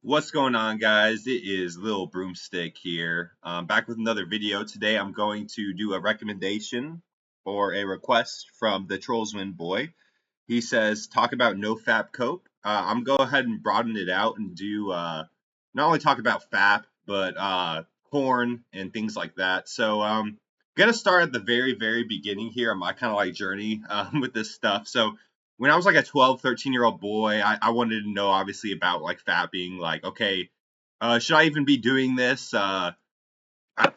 What's going on, guys? It is Lil Broomstick here. Back with another video. Today I'm going to do a recommendation or a request from the Trollsman boy. He says, talk about NoFap cope. I'm go ahead and broaden it out and do not only talk about FAP, but corn and things like that. So gonna start at the very beginning here on my kind of like journey with this stuff. So when I was like a 12, 13-year-old boy, I wanted to know obviously about like fapping, like, okay, should I even be doing this? I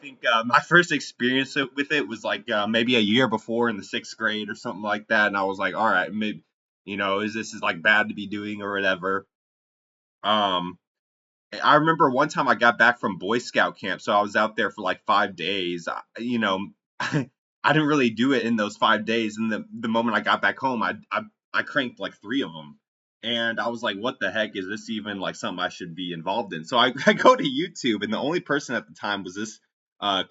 think my first experience with it was like maybe a year before in the sixth grade or something like that, and I was like, all right, maybe is this is like bad to be doing or whatever. Um, I remember one time I got back from Boy Scout camp, so I was out there for like 5 days. I didn't really do it in those 5 days, and the moment I got back home, I cranked like three of them, and I was like, what the heck is this even like something I should be involved in? So I go to YouTube, and the only person at the time was this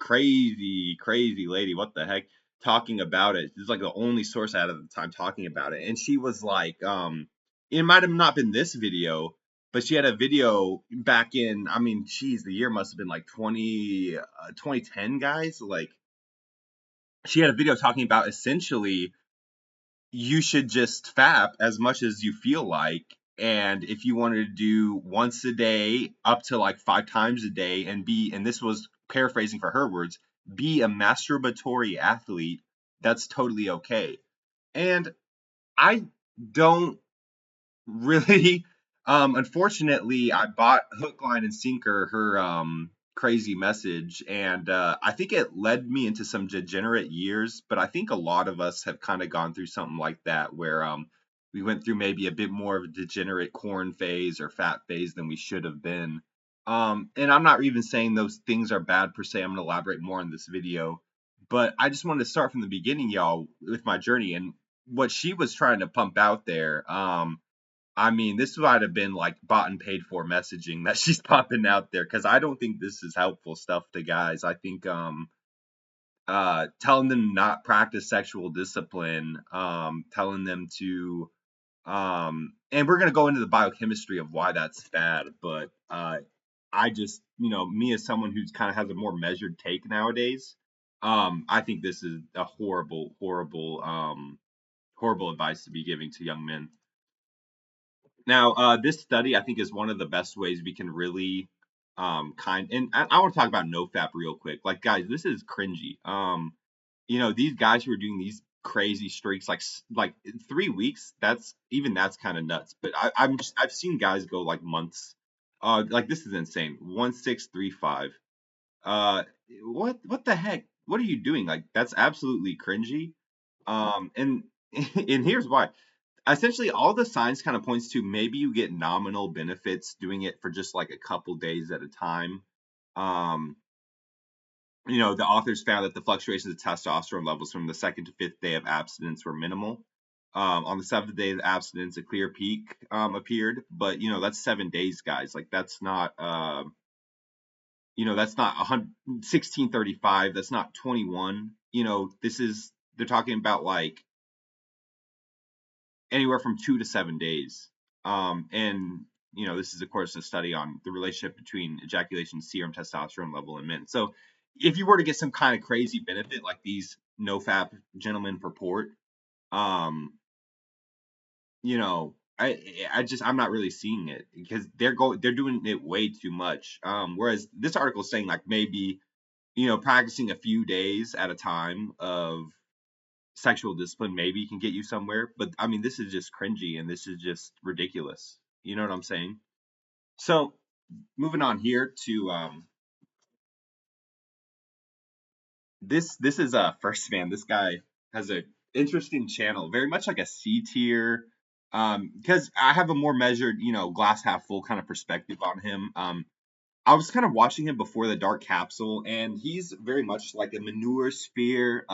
crazy lady. What the heck? Talking about it. It's like the only source I had at the time talking about it, and she was like, it might have not been this video, but she had a video back in, I mean, geez, the year must have been like 2010, guys. Like, she had a video talking about essentially you should just fap as much as you feel like. And if you wanted to do once a day up to like 5 times a day and this was paraphrasing for her words, be a masturbatory athlete, that's totally okay. And I don't really. Unfortunately, I bought hook, line, and sinker her crazy message, and I think it led me into some degenerate years. But I think a lot of us have kind of gone through something like that, where we went through maybe a bit more of a degenerate corn phase or fat phase than we should have been. And I'm not even saying those things are bad per se. I'm gonna elaborate more in this video, but I just wanted to start from the beginning, y'all, with my journey and what she was trying to pump out there. I mean, this might have been like bought and paid for messaging that she's popping out there because I don't think this is helpful stuff to guys. I think telling them not practice sexual discipline, telling them to and we're gonna go into the biochemistry of why that's bad, but I just, me as someone who's kind of has a more measured take nowadays, I think this is a horrible advice to be giving to young men. Now, this study I think is one of the best ways we can really and I want to talk about NoFap real quick. Like, guys, this is cringy. These guys who are doing these crazy streaks, like 3 weeks, that's kind of nuts. But I've seen guys go like months. Like, this is insane. 1635. Uh, what the heck? What are you doing? Like, that's absolutely cringy. And and here's why. Essentially, all the signs kind of points to maybe you get nominal benefits doing it for just like a couple days at a time. Um, the authors found that the fluctuations of testosterone levels from the second to fifth day of abstinence were minimal. On the seventh day of abstinence, a clear peak appeared, but that's 7 days, guys. Like, that's not 1635. That's not 21. They're talking about like anywhere from 2 to 7 days. And this is of course a study on the relationship between ejaculation, serum testosterone level in men. So if you were to get some kind of crazy benefit like these NoFap gentlemen purport, um, I'm not really seeing it because they're doing it way too much. Whereas this article is saying like maybe practicing a few days at a time of sexual discipline maybe can get you somewhere. But I mean, this is just cringy and this is just ridiculous. You know what I'm saying? So moving on here to this is First Man. This guy has a interesting channel, very much like a C tier. Because I have a more measured, glass half full kind of perspective on him. I was kind of watching him before the Dark Capsule, and he's very much like a manure sphere,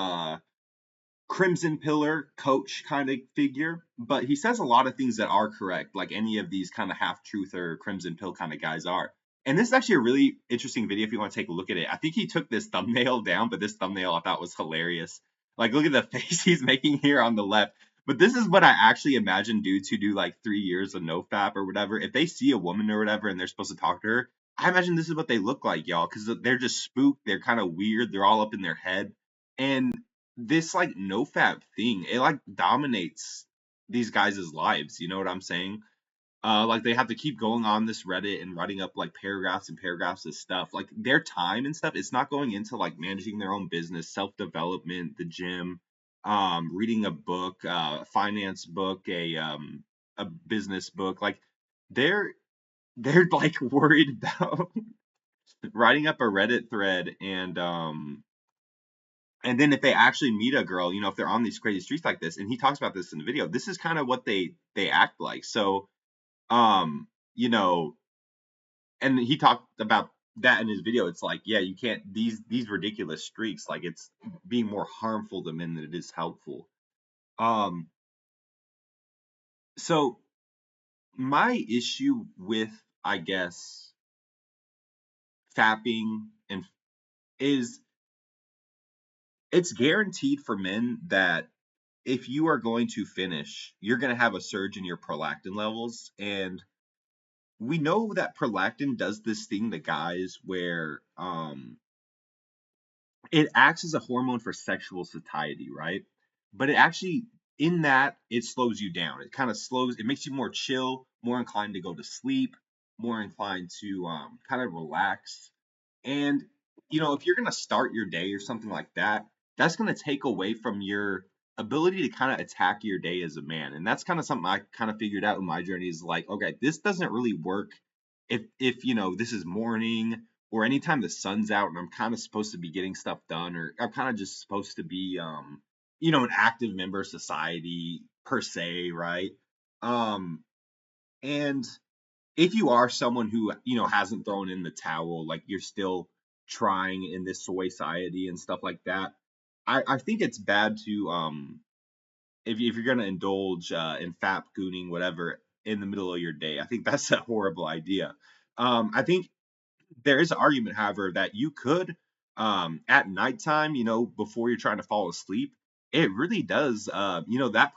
Crimson Pillar coach kind of figure, but he says a lot of things that are correct, like any of these kind of half truth or Crimson Pill kind of guys are. And this is actually a really interesting video if you want to take a look at it. I think he took this thumbnail down, but this thumbnail I thought was hilarious. Like, look at the face he's making here on the left. But this is what I actually imagine dudes who do like 3 years of NoFap or whatever. If they see a woman or whatever and they're supposed to talk to her, I imagine this is what they look like, y'all, because they're just spooked. They're kind of weird. They're all up in their head. And this like NoFap thing, it like dominates these guys' lives. You know what I'm saying? Like they have to keep going on this Reddit and writing up like paragraphs and paragraphs of stuff. Like their time and stuff, it's not going into like managing their own business, self development, the gym, reading a book, a finance book, a business book. Like they're they're like worried about writing up a Reddit thread and then if they actually meet a girl, if they're on these crazy streets like this, and he talks about this in the video, this is kind of what they act like. So um you know and he talked about that in his video. It's like, yeah, you can't, these ridiculous streaks, like it's being more harmful to men than it is helpful. um so my issue with, I guess, fapping and is it's guaranteed for men that if you are going to finish, you're going to have a surge in your prolactin levels. And we know that prolactin does this thing to guys where it acts as a hormone for sexual satiety, right? But it actually, in that, it slows you down. It kind of slows, it makes you more chill, more inclined to go to sleep, more inclined to kind of relax. And, if you're going to start your day or something like that, that's going to take away from your ability to kind of attack your day as a man. And that's kind of something I kind of figured out in my journey is like, okay, this doesn't really work if this is morning or anytime the sun's out and I'm kind of supposed to be getting stuff done, or I'm kind of just supposed to be an active member of society per se, right? Um and if you are someone who hasn't thrown in the towel, like you're still trying in this soy society and stuff like that, I think it's bad to if you're gonna indulge in fap gooning whatever in the middle of your day. I think that's a horrible idea. I think there is an argument, however, that you could, at nighttime, before you're trying to fall asleep, it really does, that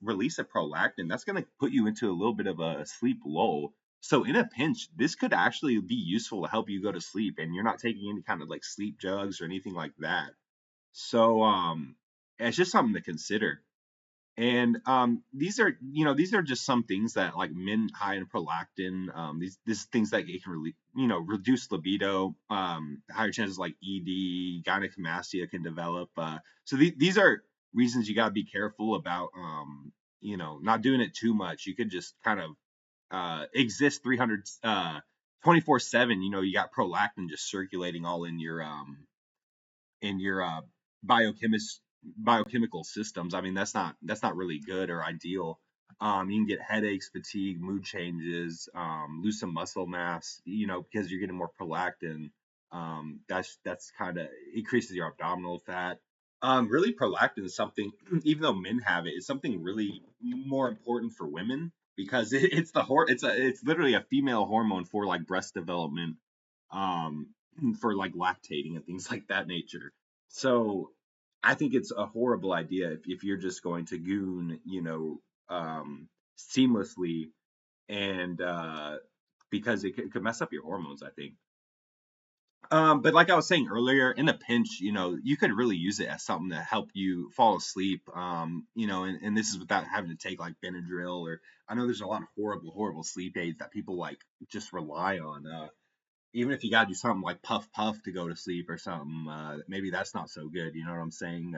release of prolactin, that's going to put you into a little bit of a sleep lull. So in a pinch, this could actually be useful to help you go to sleep, and you're not taking any kind of like sleep drugs or anything like that. So it's just something to consider. And these are just some things that like men high in prolactin, these things that it can really reduce libido, higher chances like ED, gynecomastia can develop. So these are reasons you got to be careful about, not doing it too much. You could just kind of exist 24/7. You got prolactin just circulating all in your biochemist biochemical systems. I mean, that's not really good or ideal. You can get headaches, fatigue, mood changes, lose some muscle mass, because you're getting more prolactin. That's kind of increases your abdominal fat. Really, prolactin is something, even though men have it, it's something really more important for women because it's literally a female hormone for like breast development, um, for like lactating and things like that nature. So I think it's a horrible idea if you're just going to goon, seamlessly, and because it could mess up your hormones, I think. But like I was saying earlier, in a pinch, you could really use it as something to help you fall asleep. And this is without having to take like Benadryl, or I know there's a lot of horrible, horrible sleep aids that people like just rely on. Even if you got to do something like puff puff to go to sleep or something, maybe that's not so good. You know what I'm saying?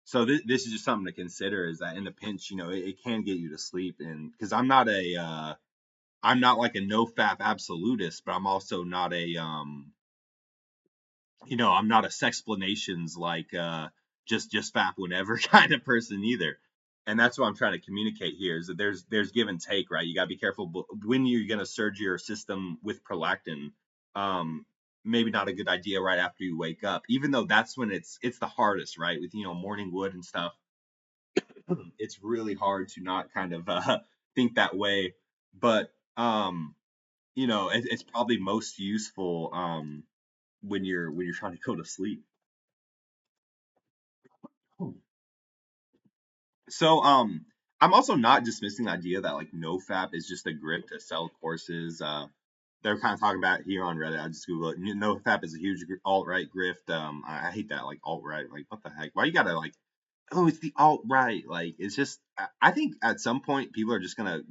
So this is just something to consider, is that in a pinch, it can get you to sleep. And because I'm not like a no fap absolutist, but I'm also not I'm not a sexplanations like just fap whenever kind of person either. And that's what I'm trying to communicate here, is that there's give and take, right? You got to be careful when you're going to surge your system with prolactin. Um, maybe not a good idea right after you wake up, even though that's when it's the hardest, right? With morning wood and stuff, it's really hard to not kind of think that way. But it's probably most useful when you're trying to go to sleep. So I'm also not dismissing the idea that like NoFap is just a grip to sell courses. They're kind of talking about it here on Reddit. I just Google it. NoFap is a huge alt-right grift. I hate that, like alt-right. Like what the heck? Why you gotta like, oh, it's the alt-right. Like it's just I think at some point people are just gonna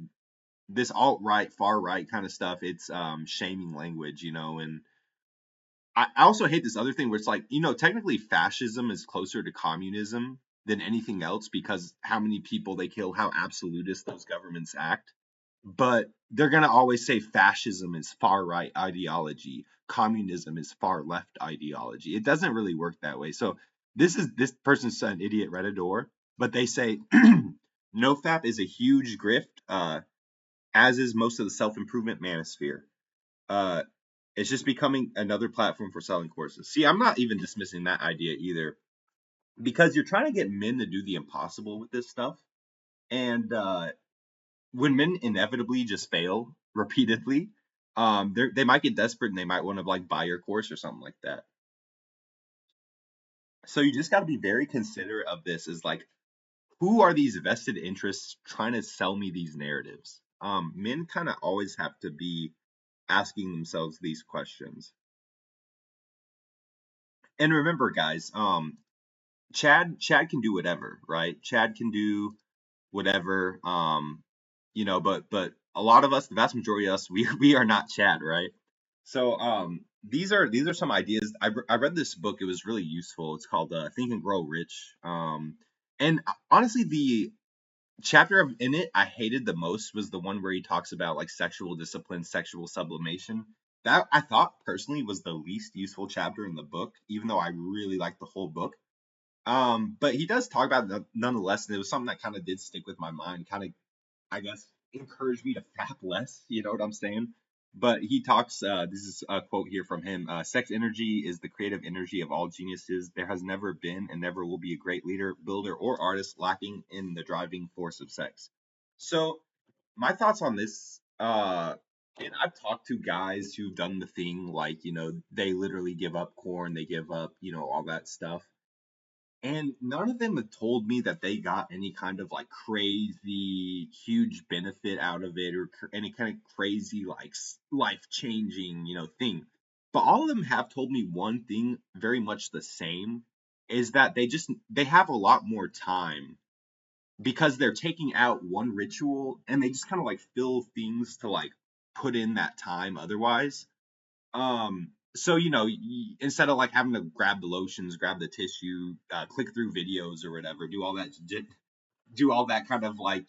this alt-right, far-right kind of stuff. It's shaming language, and I also hate this other thing where it's like, technically fascism is closer to communism than anything else because how many people they kill, how absolutist those governments act. But they're going to always say fascism is far right ideology, communism is far left ideology. It doesn't really work that way. So this person's an idiot Redditor, but they say NoFap is a huge grift, as is most of the self improvement manosphere. Uh, it's just becoming another platform for selling courses. See, I'm not even dismissing that idea either because you're trying to get men to do the impossible with this stuff. And when men inevitably just fail repeatedly, they might get desperate and they might want to like buy your course or something like that. So you just got to be very considerate of this as like, who are these vested interests trying to sell me these narratives? Men kind of always have to be asking themselves these questions. And remember, guys, Chad can do whatever, right? Chad can do whatever. But a lot of us, the vast majority of us, we are not Chad, right? So these are some ideas. I read this book. It was really useful. It's called Think and Grow Rich. And honestly, the chapter in it I hated the most was the one where he talks about like sexual discipline, sexual sublimation. That I thought personally was the least useful chapter in the book, even though I really liked the whole book. But he does talk about it nonetheless, and it was something that kind of did stick with my mind, kind of, I guess, encouraged me to fap less. You know what I'm saying? But he talks. This is a quote here from him. Sex energy is the creative energy of all geniuses. There has never been and never will be a great leader, builder, or artist lacking in the driving force of sex. So my thoughts on this. And I've talked to guys who've done the thing, like they literally give up corn, they give up, all that stuff, and none of them have told me that they got any kind of like crazy huge benefit out of it or any kind of crazy like life changing, thing. But all of them have told me one thing very much the same is that they have a lot more time because they're taking out one ritual and they just kind of like fill things to like put in that time otherwise. So instead of like having to grab the lotions, grab the tissue, click through videos or whatever, do all that kind of like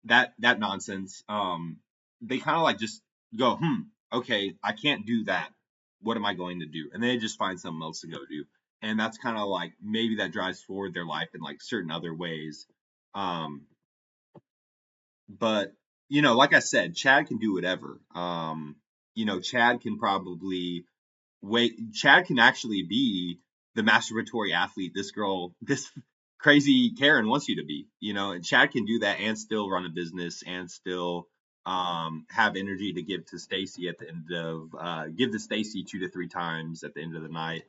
that nonsense. They kind of like just go, okay, I can't do that. What am I going to do? And they just find something else to go do. And that's kind of like maybe that drives forward their life in like certain other ways. Um, but like I said, Chad can do whatever. Chad can probably wait. Chad can actually be the masturbatory athlete this crazy Karen wants you to be, and Chad can do that and still run a business and still have energy to give to Stacy at the end of give to Stacy 2 to 3 times at the end of the night.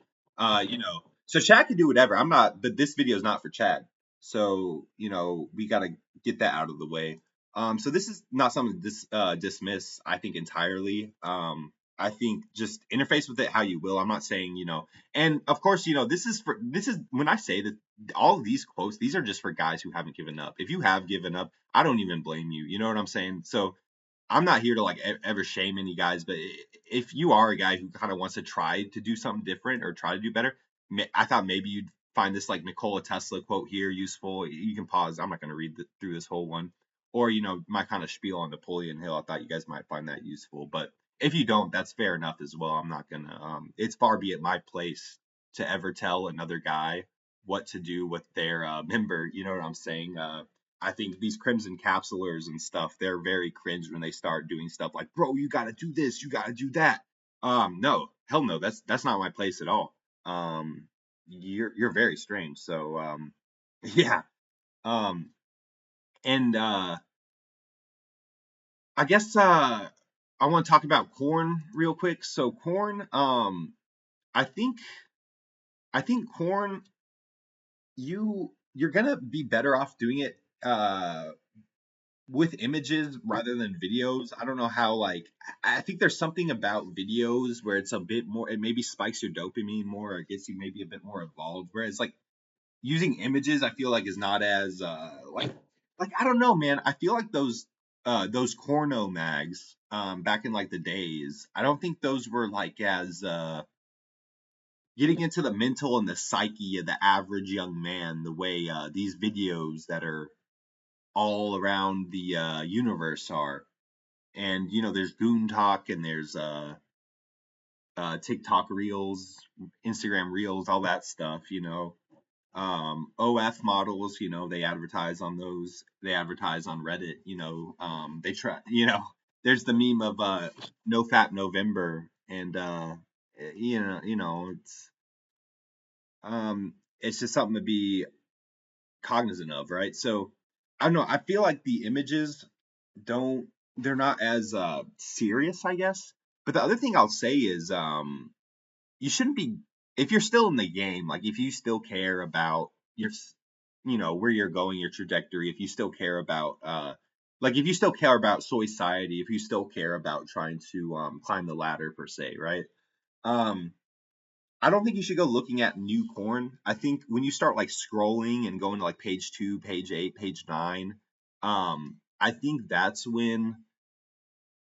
So Chad can do whatever. I'm not, but this video is not for Chad. So, we got to get that out of the way. So this is not something to dismiss, I think, entirely. I think just interface with it how you will. I'm not saying, and of course, this is when I say that all of these quotes, these are just for guys who haven't given up. If you have given up, I don't even blame you. You know what I'm saying? So I'm not here to like ever shame any guys, but if you are a guy who kind of wants to try to do something different or try to do better, I thought maybe you'd find this like Nikola Tesla quote here useful. You can pause. I'm not going to read through this whole one, or my kind of spiel on Napoleon Hill. I thought you guys might find that useful, but if you don't, that's fair enough as well. I'm not gonna. It's far be it my place to ever tell another guy what to do with their member. You know what I'm saying? I think these crimson capsulars and stuff, they're very cringe when they start doing stuff like, bro, you gotta do this, you gotta do that. No, hell no, that's not my place at all. You're very strange. So yeah. Um, and I guess I want to talk about corn real quick. So corn, I think corn, you you're gonna be better off doing it with images rather than videos. I don't know how, like, I think there's something about videos where it's a bit more, it maybe spikes your dopamine more, or gets you maybe a bit more involved. Whereas like using images, I feel like is not as like I don't know, man. I feel like those corno mags back in like the days, I don't think those were like as getting into the mental and the psyche of the average young man the way these videos that are all around the universe are. And you know, there's Goon Talk and there's TikTok Reels, Instagram Reels, all that stuff. You know, OF models. You know, they advertise on those. They advertise on Reddit. You know, they try. You know, there's the meme of NoFap November, and it's just something to be cognizant of, right? So I don't know. I feel like the images don't they're not as serious, I guess. But the other thing I'll say is you shouldn't be if you're still in the game, like if you still care about your where you're going, your trajectory, if you still care about like if you still care about society, if you still care about trying to climb the ladder per se, right? Um I don't think you should go looking at new corn. I think when you start like scrolling and going to like page 2, page 8, page 9, I think that's when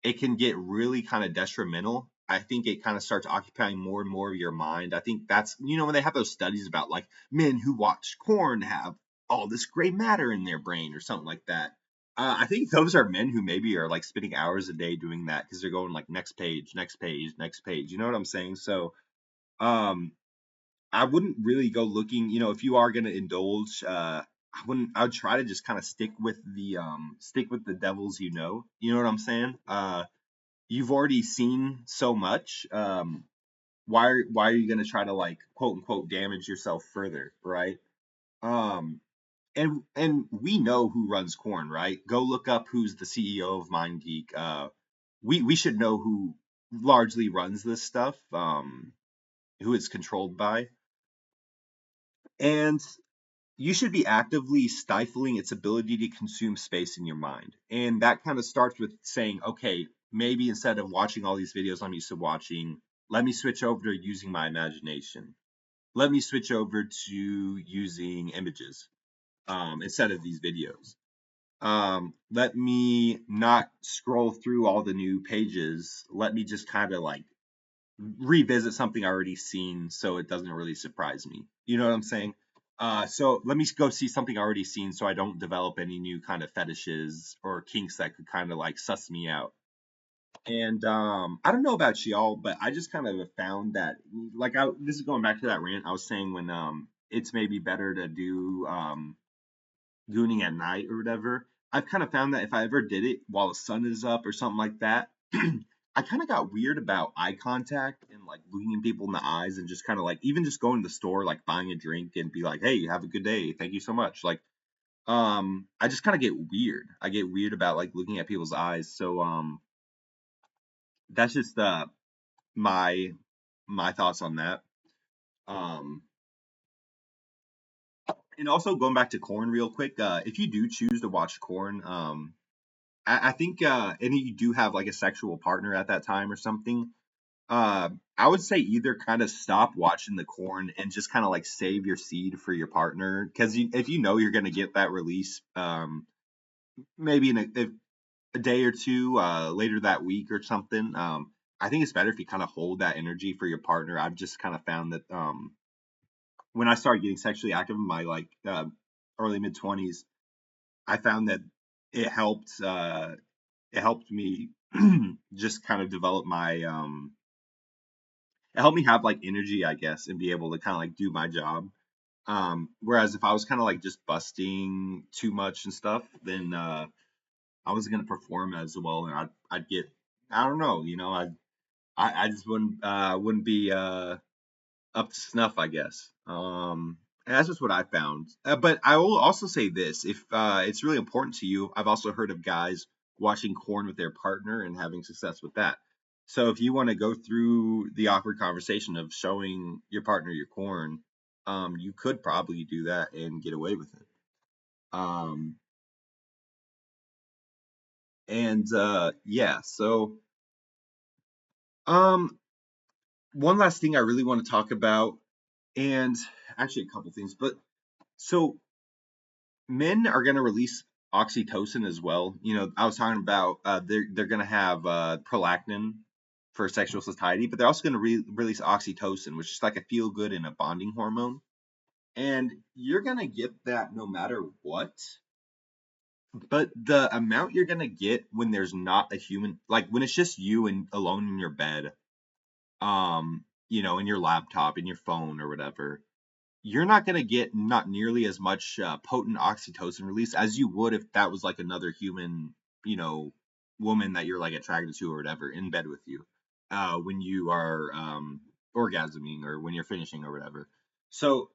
it can get really kind of detrimental. I think it kind of starts occupying more and more of your mind. I think that's, when they have those studies about like men who watch corn have all this gray matter in their brain or something like that. I think those are men who maybe are like spending hours a day doing that because they're going like next page, next page, next page. You know what I'm saying? So, um, I wouldn't really go looking, if you are going to indulge, I would try to just kind of stick with the devils, you know what I'm saying? You've already seen so much. Why are you going to try to like quote unquote damage yourself further, right? Um, and we know who runs Corn, right? Go look up who's the CEO of MindGeek. We should know who largely runs this stuff, who it's controlled by, and you should be actively stifling its ability to consume space in your mind. And that kind of starts with saying, okay, maybe instead of watching all these videos I'm used to watching, let me switch over to using my imagination. Let me switch over to using images instead of these videos. Let me not scroll through all the new pages. Let me just kind of like revisit something I already seen so it doesn't really surprise me. You know what I'm saying? So let me go see something I already seen so I don't develop any new kind of fetishes or kinks that could kind of like suss me out. And I don't know about y'all, but I just kind of found that like this is going back to that rant I was saying when it's maybe better to do gooning at night or whatever. I've kind of found that if I ever did it while the sun is up or something like that, I kind of got weird about eye contact and like looking people in the eyes and just kind of like even just going to the store, like buying a drink and be like, hey, have a good day. Thank you so much. Like, I just kind of get weird. I get weird about like looking at people's eyes. So, that's just, my, my thoughts on that. Um, and also going back to corn real quick, if you do choose to watch corn, I think, and you do have like a sexual partner at that time or something, I would say either kind of stop watching the corn and just kind of like save your seed for your partner because if you know you're going to get that release, maybe in a day or two later that week or something. I think it's better if you kind of hold that energy for your partner. I've just kind of found that when I started getting sexually active in my like early mid 20s, I found that it helped. It helped me just kind of develop my it helped me have like energy, I guess, and be able to kind of like do my job. Whereas if I was kind of like just busting too much and stuff, then I wasn't gonna perform as well, and I'd get I don't know, I just wouldn't be up to snuff, I guess. And that's just what I found. But I will also say this: if it's really important to you, I've also heard of guys watching corn with their partner and having success with that. So if you want to go through the awkward conversation of showing your partner your corn, you could probably do that and get away with it. Um, and yeah, so um, one last thing I really want to talk about, and actually a couple things, but so men are going to release oxytocin as well. You know, I was talking about they're going to have prolactin for sexual satiety, but they're also going to release oxytocin, which is like a feel good and a bonding hormone. And you're going to get that no matter what. But the amount you're going to get when there's not a human, like when it's just you and alone in your bed, you know, in your laptop, in your phone or whatever, you're not going to get not nearly as much potent oxytocin release as you would if that was like another human, you know, woman that you're like attracted to or whatever in bed with you when you are orgasming or when you're finishing or whatever. So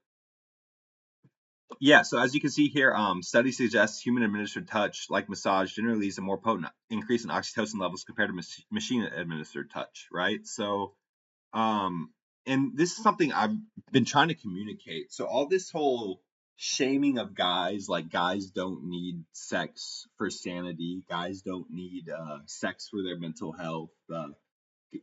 yeah, so as you can see here, studies suggest human administered touch, like massage, generally leads to more potent increase in oxytocin levels compared to machine administered touch, right? So um, and this is something I've been trying to communicate. So all this whole shaming of guys, like guys don't need sex for sanity, guys don't need sex for their mental health.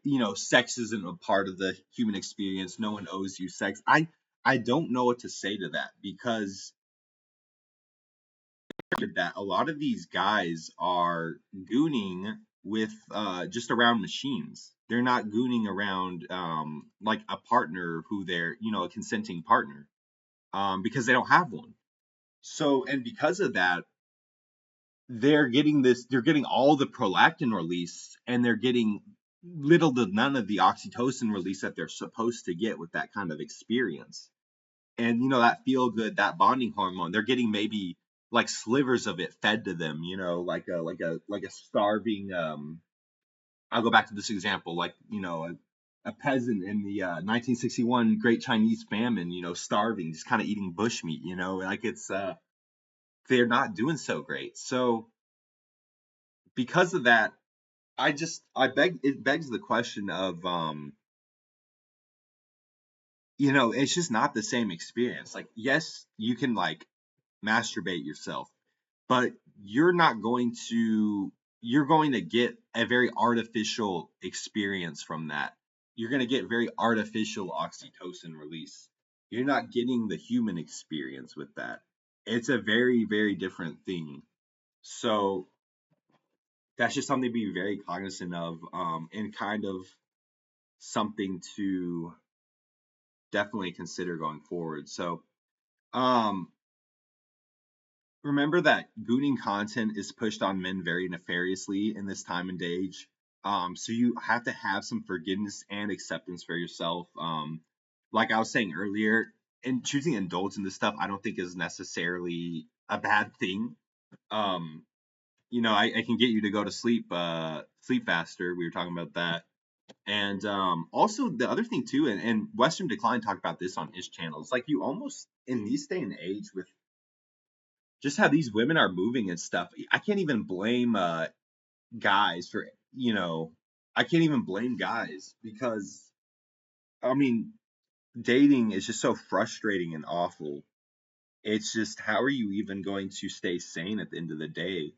You know, sex isn't a part of the human experience. No one owes you sex. I don't know what to say to that because that a lot of these guys are gooning with just around machines. They're not gooning around like a partner who they're, you know, a consenting partner because they don't have one. So, and because of that, they're getting all the prolactin release and they're getting little to none of the oxytocin release that they're supposed to get with that kind of experience. And you know that feel good, that bonding hormone, they're getting maybe like slivers of it fed to them, you know, like a starving I'll go back to this example, like, you know, a peasant in the 1961 Great Chinese Famine, you know, starving, just kind of eating bushmeat, you know, like it's they're not doing so great. So because of that, I beg it begs the question of you know, it's just not the same experience. Like, yes, you can like masturbate yourself, but you're not going to you're going to get a very artificial experience from that. You're going to get very artificial oxytocin release. You're not getting the human experience with that. It's a very, very different thing. So that's just something to be very cognizant of, and kind of something to definitely consider going forward. So um remember that gooning content is pushed on men very nefariously in this time and age. So you have to have some forgiveness and acceptance for yourself. Like I was saying earlier, and choosing to indulge in this stuff, I don't think is necessarily a bad thing. Um, you know, I can get you to go to sleep, sleep faster. We were talking about that. And also the other thing too, and Western Decline talked about this on his channel. It's like you almost in these day and age with just how these women are moving and stuff. I can't even blame guys for, you know, I can't even blame guys because I mean dating is just so frustrating and awful. It's just how are you even going to stay sane at the end of the day?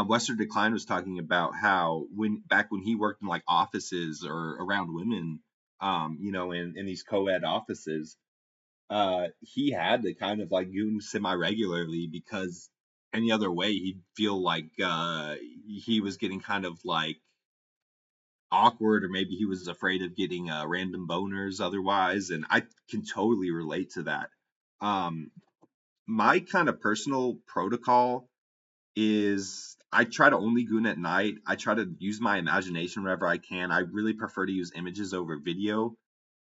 Western Decline was talking about how when back when he worked in like offices or around women, you know, in these co-ed offices, he had to kind of like goon semi regularly because any other way he'd feel like he was getting kind of like awkward or maybe he was afraid of getting random boners otherwise, and I can totally relate to that. um my kind of personal protocol is I try to only goon at night. I try to use my imagination wherever I can. I really prefer to use images over video.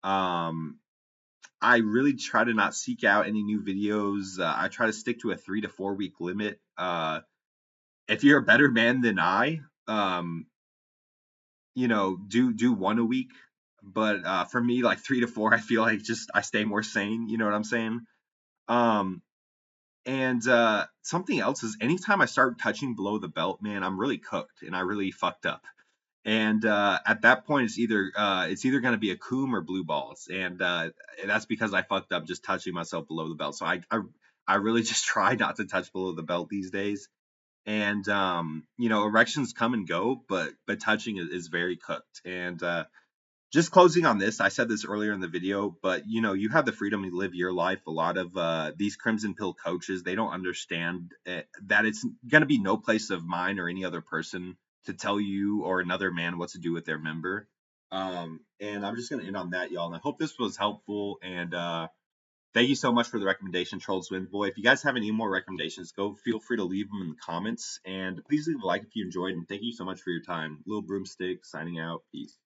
um I really try to not seek out any new videos. I try to stick to a 3 to 4 week limit. If you're a better man than I, you know, do one a week. But for me, like 3 to 4, I feel like just I stay more sane. You know what I'm saying? Um, and something else is anytime I start touching below the belt, man, I'm really cooked and I really fucked up. And at that point, it's either going to be a coom or blue balls, and that's because I fucked up just touching myself below the belt. So I really just try not to touch below the belt these days. And erections come and go, but touching is very cooked. And just closing on this, I said this earlier in the video, but you have the freedom to live your life. A lot of these Crimson Pill coaches, they don't understand that it's going to be no place of mine or any other person to tell you or another man what to do with their member. And I'm just going to end on that, y'all. And I hope this was helpful. And thank you so much for the recommendation, Troll Swim Boy. If you guys have any more recommendations, go feel free to leave them in the comments. And please leave a like if you enjoyed. And thank you so much for your time. Little Broomstick signing out. Peace.